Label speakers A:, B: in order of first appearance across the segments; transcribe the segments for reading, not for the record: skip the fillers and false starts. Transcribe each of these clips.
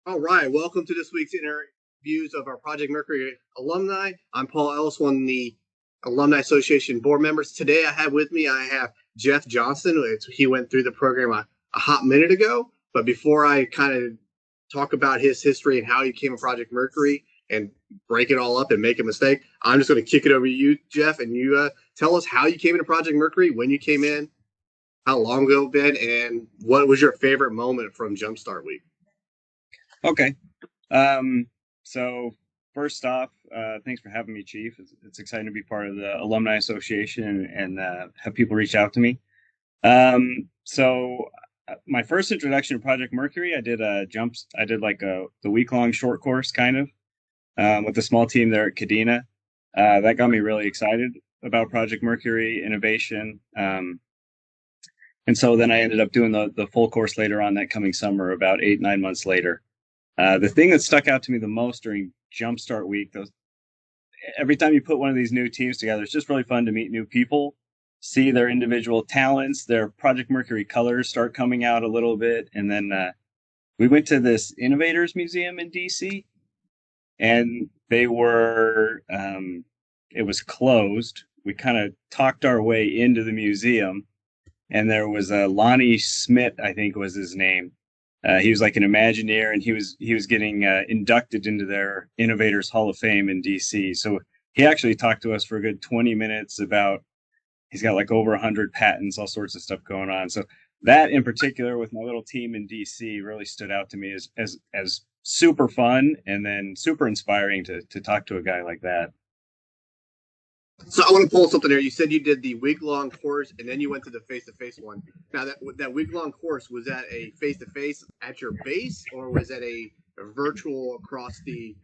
A: All right, welcome to this week's interviews of our Project Mercury alumni. I'm Paul Ellis, one of the Alumni Association board members. Today I have Geoff Johnston. He went through the program a hot minute ago, but before I kind of talk about his history and how he came to Project Mercury and break it all up and make a mistake, I'm just going to kick it over to you, Geoff, and you tell us how you came into Project Mercury, when you came in, how long ago it's been, and what was your favorite moment from Jumpstart Week?
B: Okay. So first off, thanks for having me, Chief. It's exciting to be part of the Alumni Association and have people reach out to me. My first introduction to Project Mercury, I did the week-long short course kind of with a small team there at Kadena. That got me really excited about Project Mercury Innovation. And so then I ended up doing the full course later on that coming summer, about 8-9 months later. The thing that stuck out to me the most during Jumpstart Week, every time you put one of these new teams together, it's just really fun to meet new people, see their individual talents, their Project Mercury colors start coming out a little bit. And then we went to this Innovators Museum in DC, and it was closed. We kind of talked our way into the museum, and there was Lonnie Smith, I think was his name. He was like an Imagineer, and he was getting inducted into their Innovators Hall of Fame in DC. So he actually talked to us for a good 20 minutes about, he's got like over 100 patents, all sorts of stuff going on. So that in particular with my little team in DC really stood out to me as super fun, and then super inspiring to talk to a guy like that.
A: So I want to pull something there. You said you did the week-long course, and then you went to the face-to-face one. Now, that week-long course, was that a face-to-face at your base, or was that a virtual across the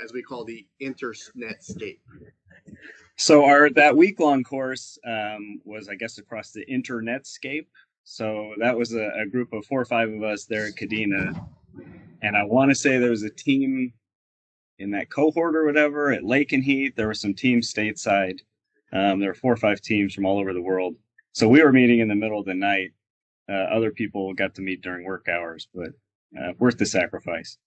A: as we call the internetscape?
B: So that week-long course was, I guess, across the internetscape. So that was a group of 4 or 5 of us there at Kadena, and I want to say there was a team in that cohort or whatever at Lake and Heath. There were some teams stateside. There were 4 or 5 teams from all over the world. So we were meeting in the middle of the night. Other people got to meet during work hours, but worth the sacrifice.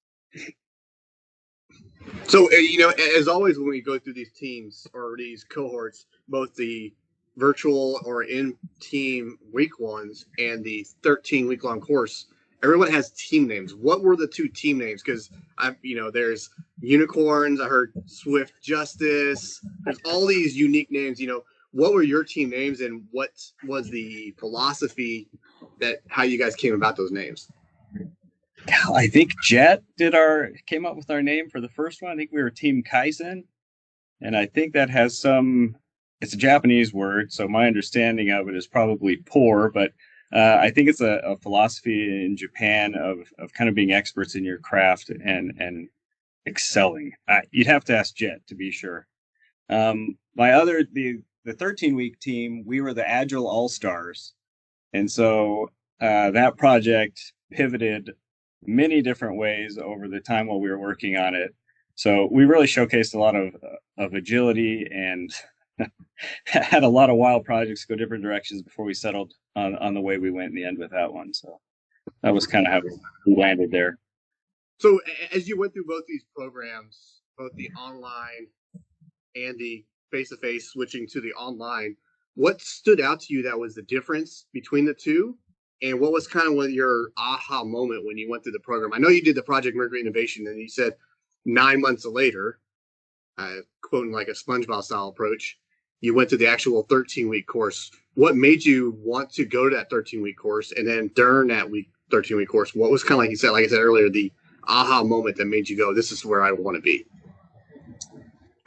A: So, as always, when we go through these teams or these cohorts, both the virtual or in-team week ones and the 13-week-long course, everyone has team names. What were the 2 team names? Because there's unicorns. I heard Swift Justice. There's all these unique names. What were your team names, and what was the philosophy that how you guys came about those names?
B: I think Jet came up with our name for the first one. I think we were Team Kaizen, and I think that has it's a Japanese word, so my understanding of it is probably poor, but I think it's a philosophy in Japan of kind of being experts in your craft and excelling. You'd have to ask Jet to be sure. The 13-week team, we were the Agile All-Stars. And so that project pivoted many different ways over the time while we were working on it. So we really showcased a lot of agility and had a lot of wild projects go different directions before we settled on the way we went in the end with that one. So that was kind of how we landed there.
A: So as you went through both these programs, both the online and the face-to-face, switching to the online, what stood out to you that was the difference between the two? And what was kind of your aha moment when you went through the program? I know you did the Project Mercury Innovation, and you said 9 months later, quoting like a SpongeBob style approach, you went to the actual 13-week course. What made you want to go to that 13-week course? And then during that 13-week course, what was kind of like I said earlier, the aha moment that made you go, this is where I want to be?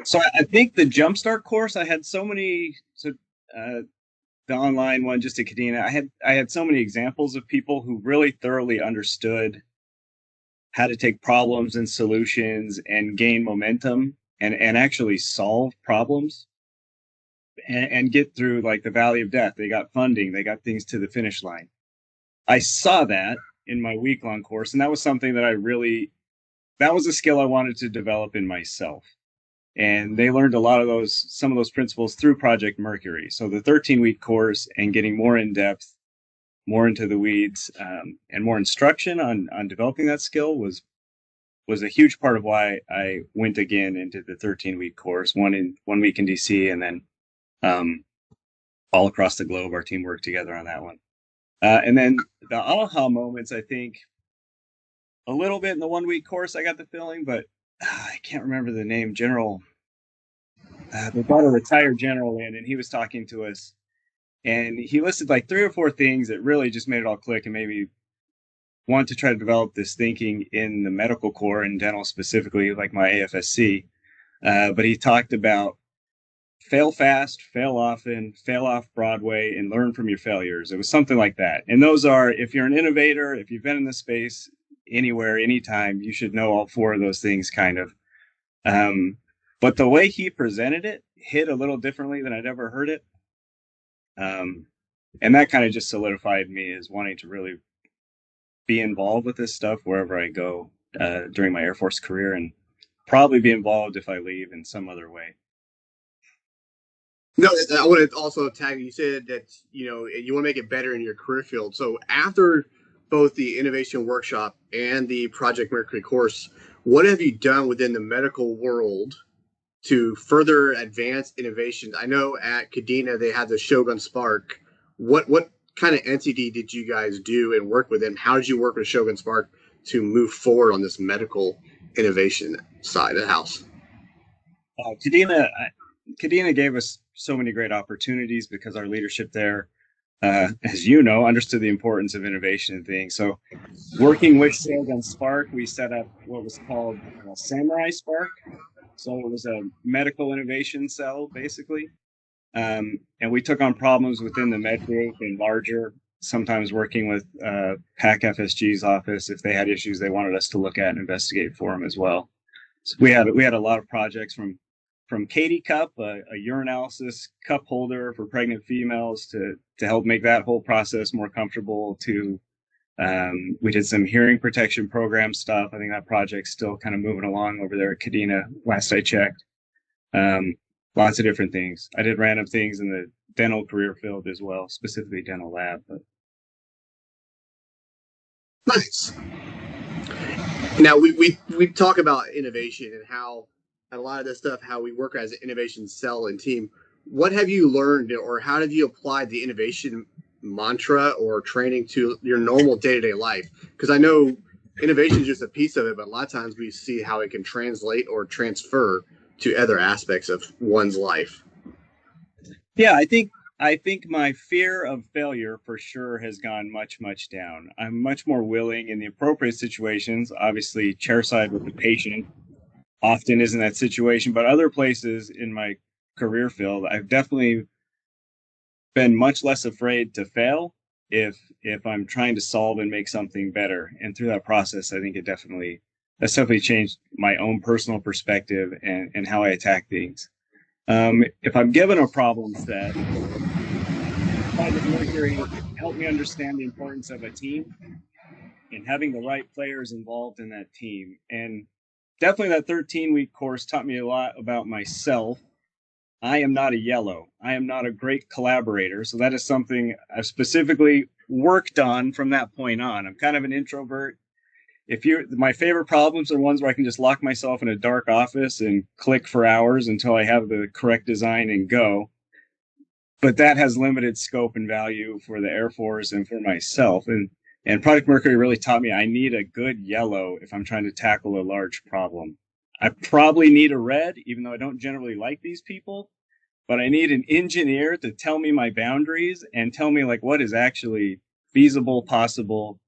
B: So I think the Jumpstart course, I had the online one just at Kadena, I had so many examples of people who really thoroughly understood how to take problems and solutions and gain momentum and actually solve problems and get through like the valley of death. They got funding, they got things to the finish line. I saw that in my week-long course, and that was something that was a skill I wanted to develop in myself. And they learned some of those principles through Project Mercury. So the 13-week course and getting more in depth, more into the weeds, and more instruction on developing that skill was was a huge part of why I went again into the 13-week course, 1 week in DC, and then all across the globe. Our team worked together on that one. And then the aha moments, I think, a little bit in the 1 week course, I got the feeling, but I can't remember the name. General, they brought a retired general in, and he was talking to us, and he listed like 3 or 4 things that really just made it all click and made me want to try to develop this thinking in the medical corps and dental specifically, like my AFSC. But he talked about fail fast, fail often, fail off Broadway, and learn from your failures. It was something like that. And those are, if you're an innovator, if you've been in this space anywhere, anytime, you should know all 4 of those things kind of. But the way he presented it hit a little differently than I'd ever heard it. And that kind of just solidified me as wanting to really be involved with this stuff wherever I go during my Air Force career, and probably be involved if I leave in some other way.
A: No, I want to also tag, you said that, you want to make it better in your career field. So after both the Innovation Workshop and the Project Mercury course, what have you done within the medical world to further advance innovation? I know at Kadena they had the Shogun Spark. What kind of entity did you guys do and work with them? How did you work with Shogun Spark to move forward on this medical innovation side of the house?
B: Kadena gave us so many great opportunities because our leadership there, as you know, understood the importance of innovation and things. So working with Shogun Spark, we set up what was called Samurai Spark. So it was a medical innovation cell, basically. And we took on problems within the med group and larger, sometimes working with PAC FSG's office. If they had issues they wanted us to look at and investigate for them as well. So we had a lot of projects from Katie Cup, a urinalysis cup holder for pregnant females, to help make that whole process more comfortable, to we did some hearing protection program stuff. I think that project's still kind of moving along over there at Kadena, last I checked. Lots of different things. I did random things in the dental career field as well, specifically dental lab. But
A: nice. Now we talk about innovation and how a lot of this stuff, how we work as an innovation cell and team. What have you learned, or how have you applied the innovation mantra or training to your normal day-to-day life? Because I know innovation is just a piece of it, but a lot of times we see how it can translate or transfer to other aspects of one's life.
B: Yeah, I think my fear of failure for sure has gone much, much down. I'm much more willing in the appropriate situations, obviously chairside with the patient often isn't that situation, but other places in my career field, I've definitely been much less afraid to fail if I'm trying to solve and make something better. And through that process, I think that's definitely changed my own personal perspective and how I attack things. If I'm given a problem set, Project Mercury helped me understand the importance of a team and having the right players involved in that team. And definitely that 13-week course taught me a lot about myself. I am not a yellow. I am not a great collaborator. So that is something I've specifically worked on from that point on. I'm kind of an introvert. My favorite problems are ones where I can just lock myself in a dark office and click for hours until I have the correct design and go. But that has limited scope and value for the Air Force and for myself. And Project Mercury really taught me I need a good yellow if I'm trying to tackle a large problem. I probably need a red, even though I don't generally like these people, but I need an engineer to tell me my boundaries and tell me like what is actually feasible, possible.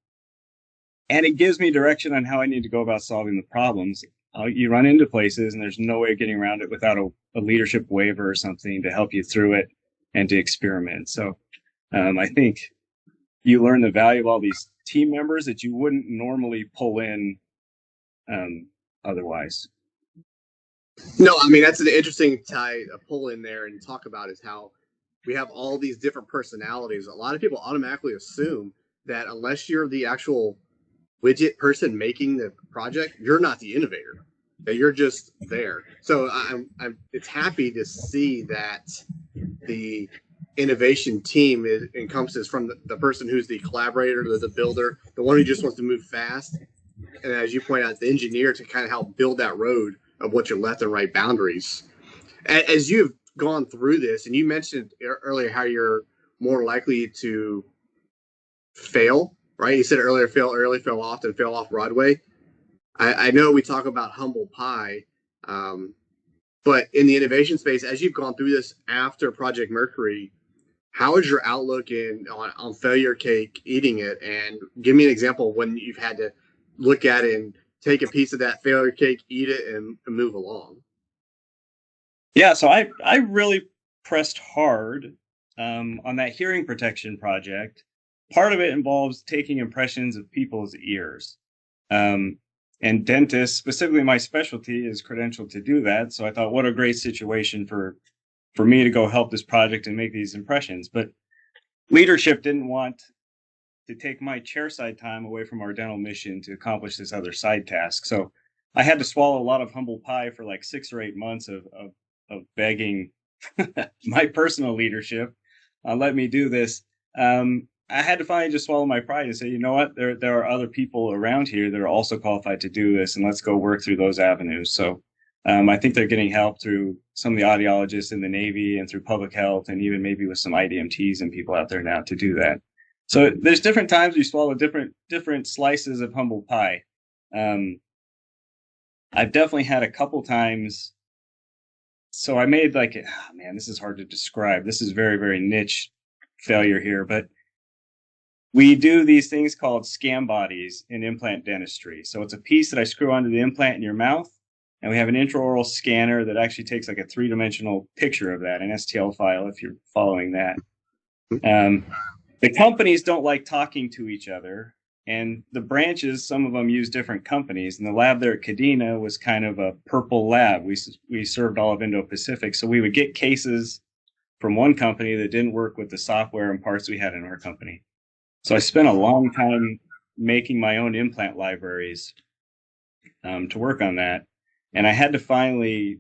B: And it gives me direction on how I need to go about solving the problems. You run into places and there's no way of getting around it without a leadership waiver or something to help you through it and to experiment. So I think you learn the value of all these team members that you wouldn't normally pull in otherwise.
A: No, I mean, that's an interesting pull in there and talk about is how we have all these different personalities. A lot of people automatically assume that unless you're the actual widget person making the project, you're not the innovator, that you're just there. So it's happy to see that the innovation team encompasses from the person who's the collaborator, the builder, the one who just wants to move fast, and as you point out, the engineer to kind of help build that road of what your left and right boundaries. As you've gone through this, and you mentioned earlier how you're more likely to fail, right? You said earlier, fail early, fail often, fail off Broadway. I know we talk about humble pie, but in the innovation space, as you've gone through this after Project Mercury, how is your outlook on failure cake eating it? And give me an example of when you've had to look at it and take a piece of that failure cake, eat it, and move along.
B: Yeah, so I really pressed hard on that hearing protection project. Part of it involves taking impressions of people's ears. And dentists, specifically my specialty, is credentialed to do that. So I thought, what a great situation for me to go help this project and make these impressions. But leadership didn't want to take my chairside time away from our dental mission to accomplish this other side task. So I had to swallow a lot of humble pie for like 6 or 8 months of begging my personal leadership, let me do this. I had to finally just swallow my pride and say, you know what, there are other people around here that are also qualified to do this, and let's go work through those avenues. So I think they're getting help through some of the audiologists in the Navy and through public health, and even maybe with some IDMTs and people out there now to do that. So there's different times you swallow different slices of humble pie. I've definitely had a couple times. So I made this is hard to describe. This is very, very niche failure here, but we do these things called scam bodies in implant dentistry. So it's a piece that I screw onto the implant in your mouth, and we have an intraoral scanner that actually takes like a 3-dimensional picture of that, an STL file, if you're following that. The companies don't like talking to each other, and the branches, some of them use different companies. And the lab there at Kadena was kind of a purple lab. We served all of Indo-Pacific, so we would get cases from one company that didn't work with the software and parts we had in our company. So I spent a long time making my own implant libraries to work on that. And I had to finally,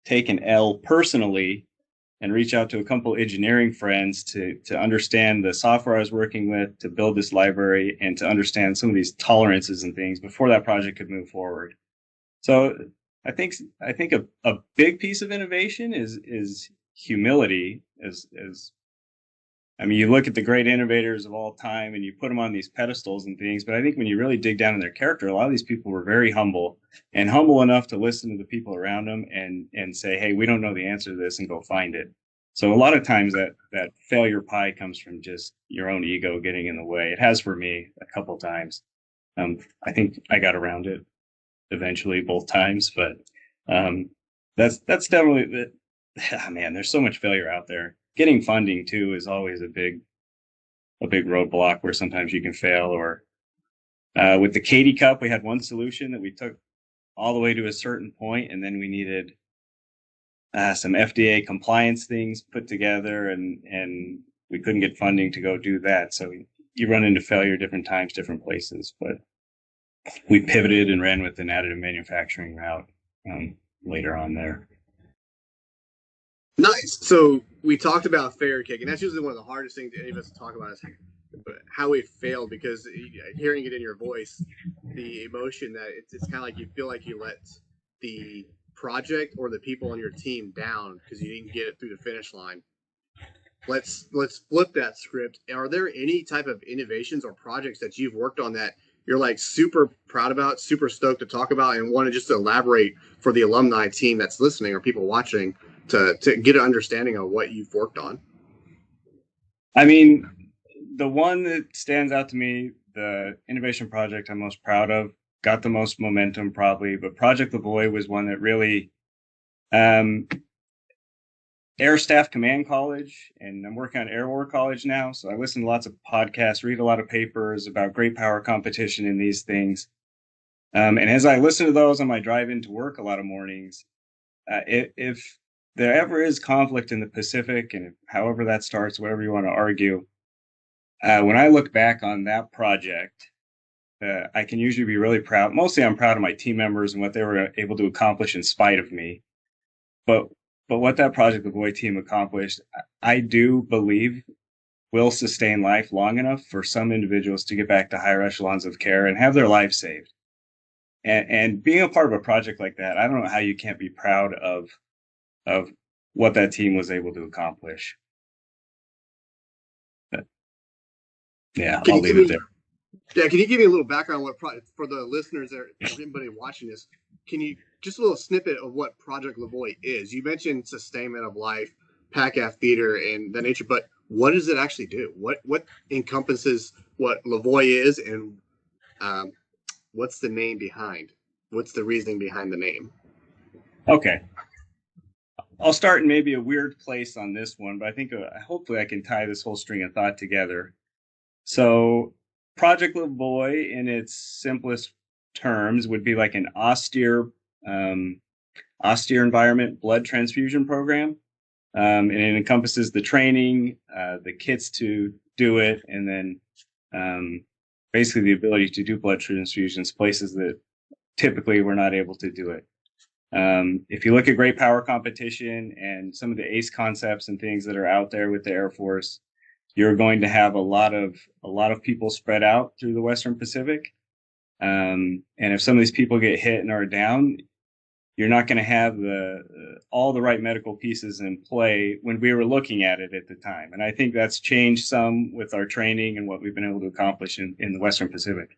B: take an L personally and reach out to a couple engineering friends to understand the software I was working with, to build this library, and to understand some of these tolerances and things before that project could move forward. So I think a big piece of innovation is humility. You look at the great innovators of all time and you put them on these pedestals and things, but I think when you really dig down in their character, a lot of these people were very humble enough to listen to the people around them and say, hey, we don't know the answer to this, and go find it. So a lot of times that failure pie comes from just your own ego getting in the way. It has for me a couple times. I think I got around it eventually both times, but that's definitely man, there's so much failure out there. Getting funding too is always a big roadblock where sometimes you can fail. Or with the Katie Cup, we had one solution that we took all the way to a certain point, and then we needed some FDA compliance things put together, and we couldn't get funding to go do that. So you run into failure different times, different places. But we pivoted and ran with an additive manufacturing route later on there.
A: Nice. So we talked about failure cake, and that's usually one of the hardest things any of us talk about is how we failed, because hearing it in your voice, the emotion that it's kind of like you feel like you let the project or the people on your team down because you didn't get it through the finish line. Let's flip that script. Are there any type of innovations or projects that you've worked on that you're like super proud about, super stoked to talk about, and want to just elaborate for the alumni team that's listening or people watching to get an understanding of what you've worked on?
B: I mean, the one that stands out to me, the innovation project I'm most proud of, got the most momentum probably, but Project Lavoy was one that really, Air Staff Command College, and I'm working on Air War College now, so I listen to lots of podcasts, read a lot of papers about great power competition and these things. And as I listen to those on my drive into work a lot of mornings, if there ever is conflict in the Pacific, and however that starts, whatever you want to argue, when I look back on that project, I can usually be really proud. Mostly I'm proud of my team members and what they were able to accomplish in spite of me. But what that Project Lavoy team accomplished, I do believe will sustain life long enough for some individuals to get back to higher echelons of care and have their lives saved. And being a part of a project like that, I don't know how you can't be proud of what that team was able to accomplish. But, yeah, I'll leave it there.
A: Yeah, can you give me a little background on for the listeners there, anybody watching this, can you just a little snippet of what Project Lavoy is? You mentioned sustainment of life, PACAF theater, and the nature, but what does it actually do? What encompasses what Lavoy is, and what's the name behind? What's the reasoning behind the name?
B: Okay. I'll start in maybe a weird place on this one, but I think hopefully I can tie this whole string of thought together. So Project Lavoy, in its simplest terms, would be like an austere environment blood transfusion program. And it encompasses the training, the kits to do it, and then basically the ability to do blood transfusions places that typically we're not able to do it. If you look at great power competition and some of the ACE concepts and things that are out there with the Air Force, you're going to have a lot of people spread out through the Western Pacific. And if some of these people get hit and are down, you're not going to have all the right medical pieces in play when we were looking at it at the time. And I think that's changed some with our training and what we've been able to accomplish in the Western Pacific.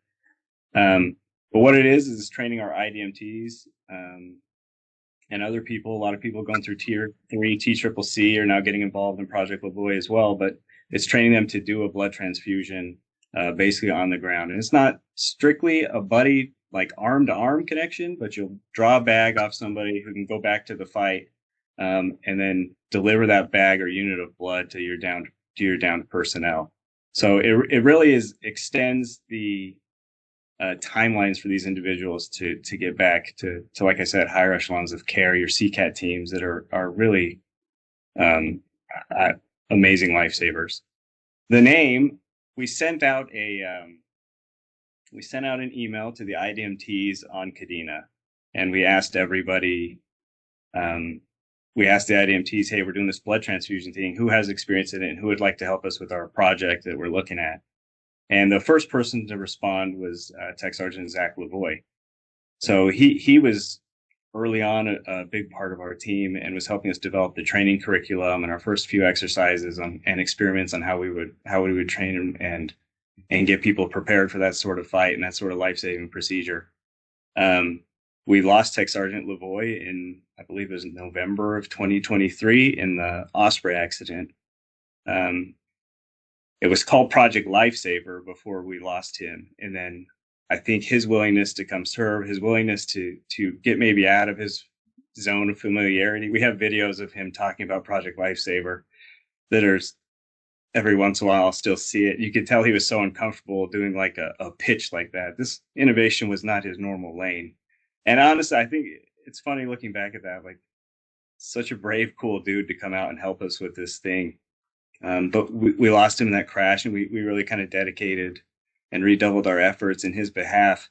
B: But what it is training our IDMTs and other people. A lot of people going through Tier 3, TCCC are now getting involved in Project Lavoy as well. But it's training them to do a blood transfusion basically on the ground. And it's not strictly a buddy, like arm-to-arm connection, but you'll draw a bag off somebody who can go back to the fight and then deliver that bag or unit of blood to your downed personnel. So it really extends the timelines for these individuals to get back to, like I said, higher echelons of care, your CCAT teams that are really amazing lifesavers. The name, we sent out an email to the IDMTs on Kadena, and we asked everybody, we asked the IDMTs, hey, we're doing this blood transfusion thing. Who has experience in it and who would like to help us with our project that we're looking at? And the first person to respond was Tech Sergeant Zach Lavoy. So he was early on a big part of our team and was helping us develop the training curriculum and our first few exercises and experiments on how we would train and get people prepared for that sort of fight and that sort of life-saving procedure. We lost Tech Sergeant Lavoy in, I believe it was November of 2023 in the Osprey accident. It was called Project Lifesaver before we lost him. And then I think his willingness to come serve, his willingness to get maybe out of his zone of familiarity. We have videos of him talking about Project Lifesaver that are every once in a while I'll still see it. You could tell he was so uncomfortable doing like a pitch like that. This innovation was not his normal lane. And honestly, I think it's funny looking back at that, like such a brave, cool dude to come out and help us with this thing. But we lost him in that crash, and we really kind of dedicated and redoubled our efforts in his behalf.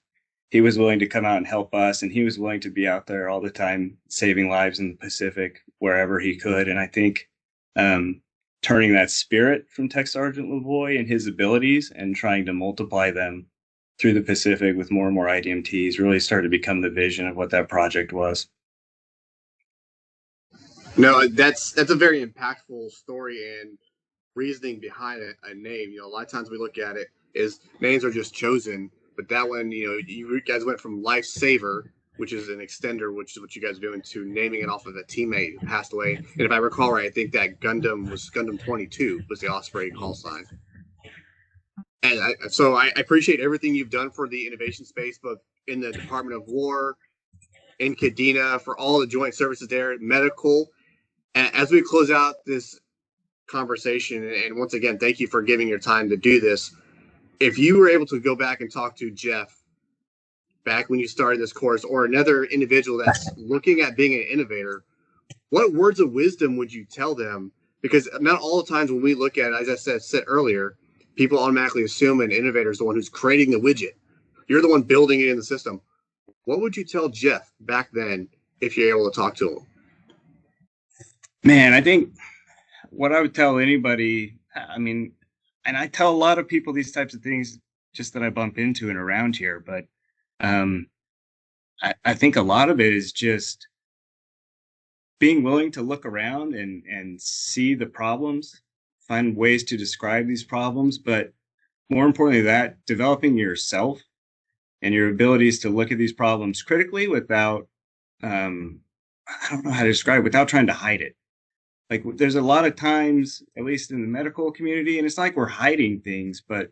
B: He was willing to come out and help us, and he was willing to be out there all the time, saving lives in the Pacific wherever he could. And I think turning that spirit from Tech Sergeant Lavoy and his abilities and trying to multiply them through the Pacific with more and more IDMTs really started to become the vision of what that project was.
A: No, that's a very impactful story and reasoning behind a name. You know, a lot of times we look at it is names are just chosen, but that one, you know, you guys went from Lifesaver, which is an extender, which is what you guys are doing, to naming it off of a teammate who passed away. And if I recall right, I think that Gundam 22 was the Osprey call sign. And so I appreciate everything you've done for the innovation space, both in the Department of War, in Kadena, for all the joint services there, medical. And as we close out this conversation, and once again, thank you for giving your time to do this. If you were able to go back and talk to Geoff back when you started this course, or another individual that's looking at being an innovator, what words of wisdom would you tell them? Because not all the times when we look at it, as I said earlier, people automatically assume an innovator is the one who's creating the widget. You're the one building it in the system. What would you tell Geoff back then if you're able to talk to him?
B: Man, I think what I would tell anybody, I mean, and I tell a lot of people these types of things just that I bump into and around here, but um, I think a lot of it is just being willing to look around and see the problems, find ways to describe these problems, but more importantly, that developing yourself and your abilities to look at these problems critically without, I don't know how to describe it, without trying to hide it. Like there's a lot of times, at least in the medical community, and it's not like we're hiding things, but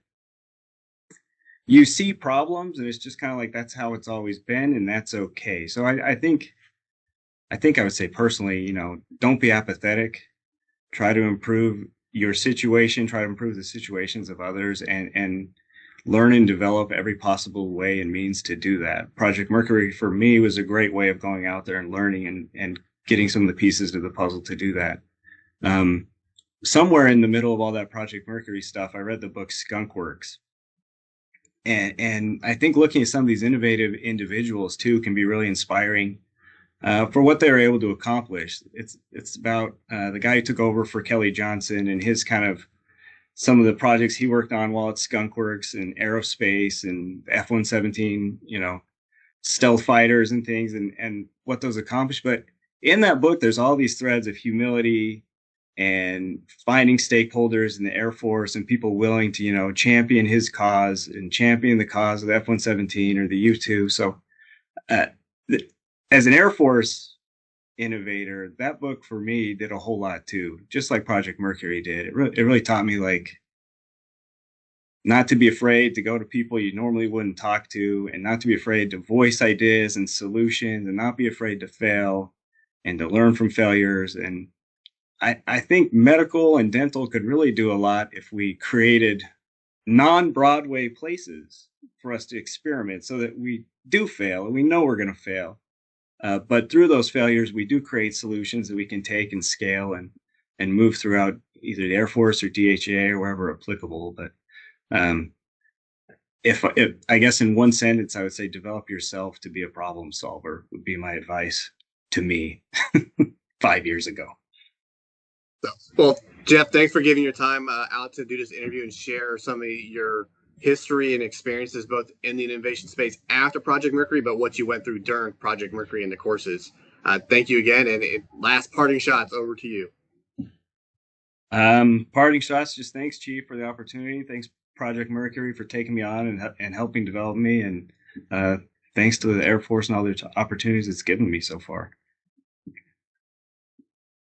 B: you see problems and it's just kind of like that's how it's always been and that's okay. So I think I would say personally, don't be apathetic. Try to improve your situation, try to improve the situations of others, and learn and develop every possible way and means to do that. Project Mercury for me was a great way of going out there and learning and getting some of the pieces to the puzzle to do that. Um, Somewhere in the middle of all that Project Mercury stuff, I read the book Skunk Works. And I think looking at some of these innovative individuals too can be really inspiring for what they were able to accomplish. It's about the guy who took over for Kelly Johnson and his kind of some of the projects he worked on while at Skunk Works and aerospace and F-117, stealth fighters and things and what those accomplished. But in that book, there's all these threads of humility and finding stakeholders in the Air Force and people willing to, champion his cause and champion the cause of the F-117 or the U-2. So uh, as an Air Force innovator, that book for me did a whole lot too, just like Project Mercury did. It really taught me like not to be afraid to go to people you normally wouldn't talk to and not to be afraid to voice ideas and solutions and not be afraid to fail and to learn from failures. And I think medical and dental could really do a lot if we created non-Broadway places for us to experiment so that we do fail and we know we're going to fail. But through those failures, we do create solutions that we can take and scale and move throughout either the Air Force or DHA or wherever applicable. But if I guess in one sentence, I would say develop yourself to be a problem solver would be my advice to me 5 years ago.
A: So, well, Geoff, thanks for giving your time out to do this interview and share some of your history and experiences both in the innovation space after Project Mercury, but what you went through during Project Mercury and the courses. Thank you again. And last parting shots over to you.
B: Parting shots, just thanks, Chief, for the opportunity. Thanks, Project Mercury, for taking me on and helping develop me. And thanks to the Air Force and all the opportunities it's given me so far.